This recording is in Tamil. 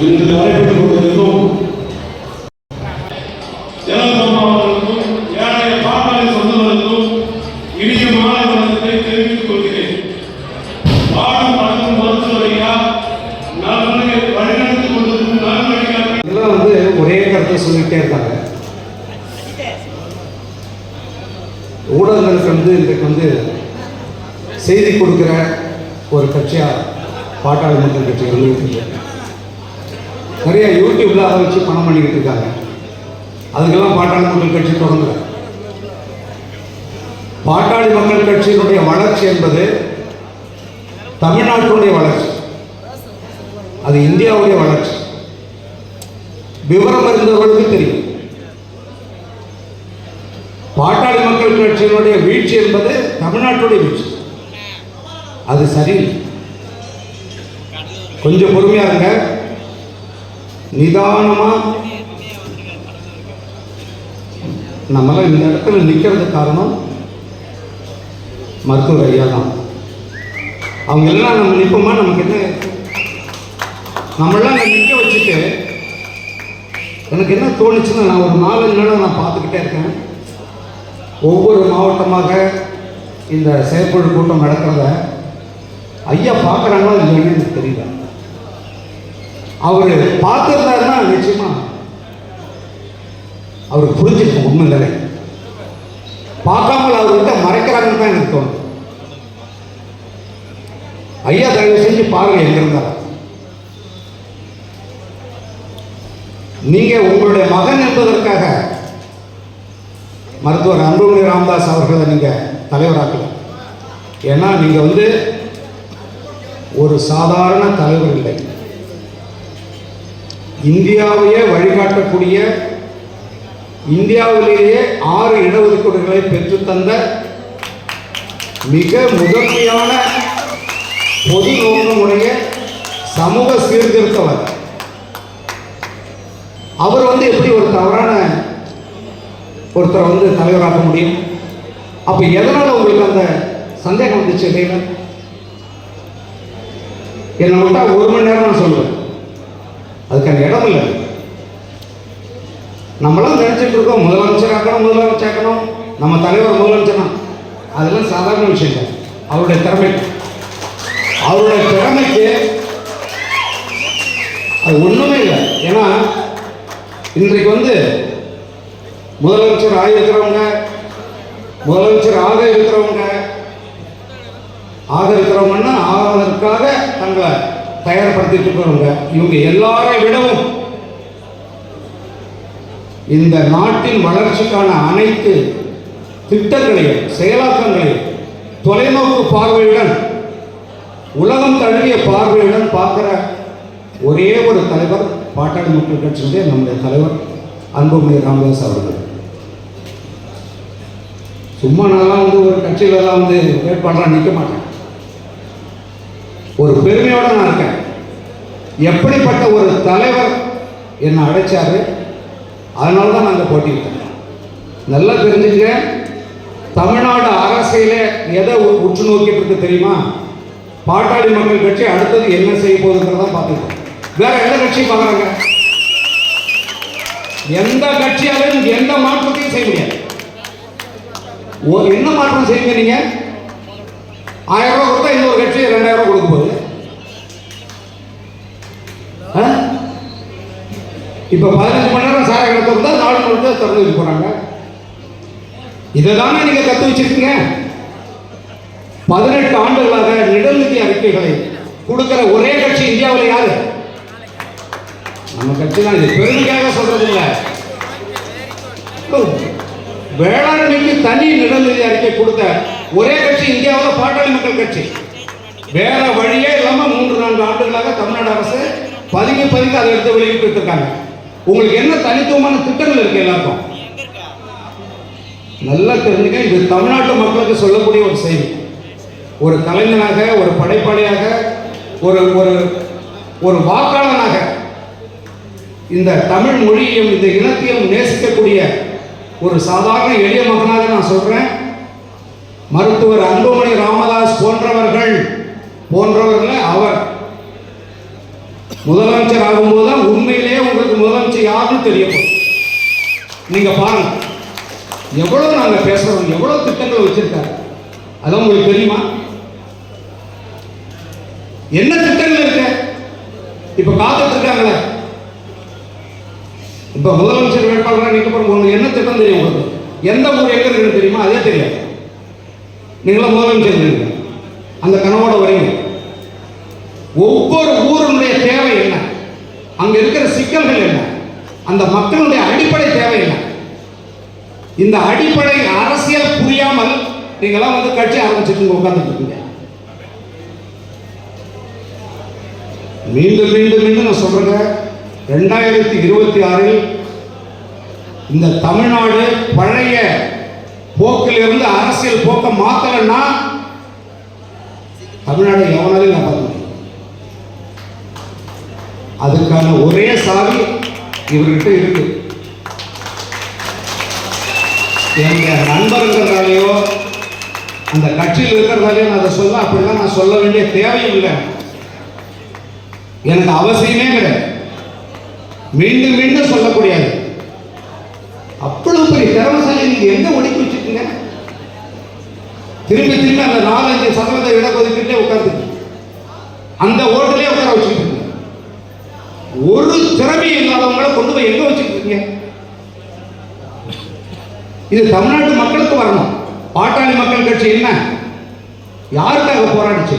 இன்று நடைபெற்றுக் கொண்டிருக்கும் ஜெயலலிதா அவர்களுக்கும் ஏழைய பாட்டாளி சொந்தங்களுக்கும் இனிய மாலை வணக்கத்தை தெரிவித்துக் கொள்கிறேன். பாடம் பழக்கம் மருத்துவரையா வழிநடத்திக் கொண்டிருக்கும் நலவழிகாட்டி ஒரே கருத்தை சொல்லிட்டே இருக்காங்க. ஊடகங்களுக்கு இன்றைக்கு செய்தி கொடுக்கிற ஒரு கட்சியாக பாட்டாளி மக்கள் கட்சி இருந்துகிட்டு நிறைய யூடியூப்ல அதை வச்சு பணம் பண்ணிக்கிட்டு இருக்காங்க. அதுக்கெல்லாம் பாட்டாளி மக்கள் கட்சி தொடங்கல. பாட்டாளி மக்கள் கட்சியினுடைய வளர்ச்சி என்பது தமிழ்நாட்டுடைய வளர்ச்சி, அது இந்தியாவுடைய வளர்ச்சி. விவரம் அறிந்தவர்களுக்கு தெரியும். பாட்டாளி மக்கள் கட்சியினுடைய வீழ்ச்சி என்பது தமிழ்நாட்டுடைய வீழ்ச்சி, அது சரியில்லை. கொஞ்சம் பொறுமையா இருங்க, நிதானமா. நம்மளாம் இந்த இடத்துல நிற்கிறது காரணம் மருத்துவர் ஐயா தான். அவங்க எல்லாம் நம்ம நிற்போமா? நமக்கு என்ன, நம்மளாம் நிற்க வச்சுட்டு எனக்கு என்ன தோணுச்சுன்னா, நான் ஒரு 4 நாள் நான் பார்த்துக்கிட்டே இருக்கேன். ஒவ்வொரு மாவட்டமாக இந்த செயற்குழு கூட்டம் நடக்கிறத ஐயா பார்க்குறாங்களோ இல்லைன்னு எனக்கு தெரியல. அவர் பார்த்துருந்தாருன்னா நிச்சயமா அவருக்கு புரிஞ்சிருக்கும் உண்மை நிலை. பார்க்காமல் அவர்கிட்ட மறைக்கிறாங்கன்னு தான் எனக்கு தோணும். ஐயா தயவு செஞ்சு பாருங்க எங்க இருந்தாலும். நீங்க உங்களுடைய மகன் என்பதற்காக மருத்துவர் அன்புமணி ராமதாஸ் அவர்களை நீங்க தலைவராக்கல. ஏன்னா நீங்க ஒரு சாதாரண தலைவர் இல்லை, இந்தியாவையே வழிகாட்டக்கூடிய, இந்தியாவிலேயே 6 இடஒதுக்கீடுகளை பெற்றுத்தந்த மிக முதன்மையான பொது நோக்கமுடைய சமூக சீர்திருத்தவர். அவர் எப்படி ஒரு தவறான ஒருத்தரை தலைவராக்க முடியும்? அப்ப எதனால உங்களுக்கு அந்த சந்தேகம் வந்துச்சு? இல்லைங்களா, என்ன விட்டா 1 மணி நேரம் நான் சொல்லுவேன், அதுக்கான இடம் இல்லை. நம்மளாம் நினைச்சிட்டு இருக்கோம் முதலமைச்சர் ஆக்கணும், நம்ம தலைவர் முதலமைச்சர். அதெல்லாம் சாதாரண விஷயம் இல்லை. அவருடைய திறமைக்கு அது ஒண்ணுமே இல்லை. ஏன்னா இன்றைக்கு முதலமைச்சர் ஆகியிருக்கிறவங்க, முதலமைச்சர் ஆக இருக்கிறவங்கன்னா ஆவதற்காக தங்களை தயார்படுத்திட்டு இருக்கிறவங்க. இவங்க எல்லாரை விடவும் இந்த நாட்டின் வளர்ச்சிக்கான அனைத்து திட்டங்களையும் செயலாக்கங்களையும் தொலைநோக்கு பார்வையுடன், உலகம் தழுவிய பார்வையுடன் பார்க்கிற ஒரே ஒரு தலைவர் பாட்டாளி மக்கள் கட்சியுடைய நம்முடைய தலைவர் அன்புமணி ராமதாஸ் அவர்கள். சும்மா நான்லாம் ஒரு கட்சியிலலாம் வேட்பாளராக நிற்க மாட்டேன். ஒரு பெருமையோட நான் இருக்கேன். எப்படிப்பட்ட ஒரு தலைவர் என்னை அழைச்சாரு, அதனால தான் நாங்கள் போட்டிட்டோம். நல்லா தெரிஞ்சுங்க, தமிழ்நாடு அரசியல எதை உற்று நோக்கிட்டு இருக்கு தெரியுமா? பாட்டாளி மக்கள் கட்சி அடுத்தது என்ன செய்ய போகுதுங்கிறத பார்த்துட்டோம். வேற எந்த கட்சியும் பார்க்குறாங்க? எந்த கட்சியாலும் எந்த மாற்றத்தையும் செய்ய முடியாது. என்ன மாற்றம் செய்யுங்க? நீங்க 1000 ரூபாய் கொடுத்தா இன்னொரு கட்சி 2000 ரூபாய் கொடுக்க போகுது. இப்ப 15 மணி நேரம் சாரை கிடத்தா 4 மணி நேரம் திறந்து வச்சு போறாங்க. இதை தானே நீங்க கத்து வச்சிருக்கீங்க. 18 ஆண்டுகளாக நிதிநிதி அறிக்கைகளை கொடுக்கிற ஒரே கட்சி இந்தியாவில் யாரு? நம்ம கட்சி தான். இது பெருமைக்காக சொல்றது இல்லை. வேளாண்மைக்கு தனி நிதிநிதி அறிக்கை கொடுத்த ஒரே கட்சி இந்தியாவில் பாட்டாளி மக்கள் கட்சி. வேற வழியே இல்லாம 3-4 ஆண்டுகளாக தமிழ்நாடு அரசு பதுங்கி அதை எடுத்து வெளியிட்டு இருக்காங்க. உங்களுக்கு என்ன தனித்துவமான திட்டங்கள் இருக்கு? எல்லாருக்கும் நல்லா தெரிஞ்சுங்க. இது தமிழ்நாட்டு மக்களுக்கு சொல்லக்கூடிய ஒரு செய்தி. ஒரு கலைஞனாக, ஒரு படைப்பாளியாக, ஒரு ஒரு வாக்காளனாக இந்த தமிழ் மொழியையும் இந்த இனத்தையும் நேசிக்கக்கூடிய ஒரு சாதாரண எளிய மகனாக நான் சொல்றேன். மருத்துவர் அன்புமணி ராமதாஸ் போன்றவர்கள் அவர் முதலமைச்சர் ஆகும்போது தான் உண்மையிலேயே உங்களுக்கு முதலமைச்சர் யாருன்னு தெரிய போகும். நீங்க பாருங்க எவ்வளவு நாங்க பேசுறோம், எவ்வளவு திட்டங்கள் வச்சிருக்காரு, அதான் உங்களுக்கு தெரியுமா? என்ன திட்டங்கள் இருக்கு இப்ப காத்துட்டு இருக்காங்களே. இப்ப முதலமைச்சர் வேட்பாளராக நிற்க போற உங்களுக்கு என்ன திட்டம் தெரியும்? உங்களுக்கு எந்த ஊர் எங்க இருக்குன்னு தெரியுமா? அதே தெரியாது. நீங்களும் முதலமைச்சர் இருக்கீங்க, அந்த கனவோட வரீங்க. ஒவ்வொரு ஊருடைய தேவை என்ன, அங்க இருக்கிற சிக்கல்கள் என்ன, அந்த மக்களுடைய அடிப்படை தேவை என்ன, இந்த அடிப்படை அரசியல் புரியாமல் நீங்களாம் வந்து கட்சி ஆரம்பிச்சுட்டு உட்கார்ந்துட்டு இருக்கீங்க. மீண்டும் மீண்டும் மீண்டும் நான் சொல்றேன், 2026 இந்த தமிழ்நாடு பழைய போக்கிலிருந்து அரசியல் போக்க மாத்தலன்னா தமிழ்நாடு எவனாலும் காப்பாற்ற முடியும். அதுக்கான ஒரே சாவி இவர்கிட்ட இருக்கு. எங்க நண்பர்களாலேயோ அந்த கட்சியில் இருக்கிறதாலேயோ நான் அதை சொல்ல, அப்படிலாம் நான் சொல்ல வேண்டிய தேவையும் இல்லை, எனக்கு அவசியமே கிடையாது. மீண்டும் மீண்டும் சொல்லக்கூடியது. அவ்வளவு பெரிய திறமசாலி நீங்க எங்க ஒடுக்கி வச்சிருக்கீங்க? திரும்பி திரும்பி அந்த 4-5% இடஒதுக்கீட்டிலே உட்கார்ந்து அந்த ஓட்டிலே உட்கார வச்சுக்கிட்டு இருக்கீங்க. ஒரு திறமை இல்லாதவங்களை கொண்டு போய் எங்க வச்சுட்டு இருக்கீங்க? இது தமிழ்நாட்டு மக்களுக்கு வரணும். பாட்டாளி மக்கள் கட்சி என்ன யாருக்காக போராடிச்சு?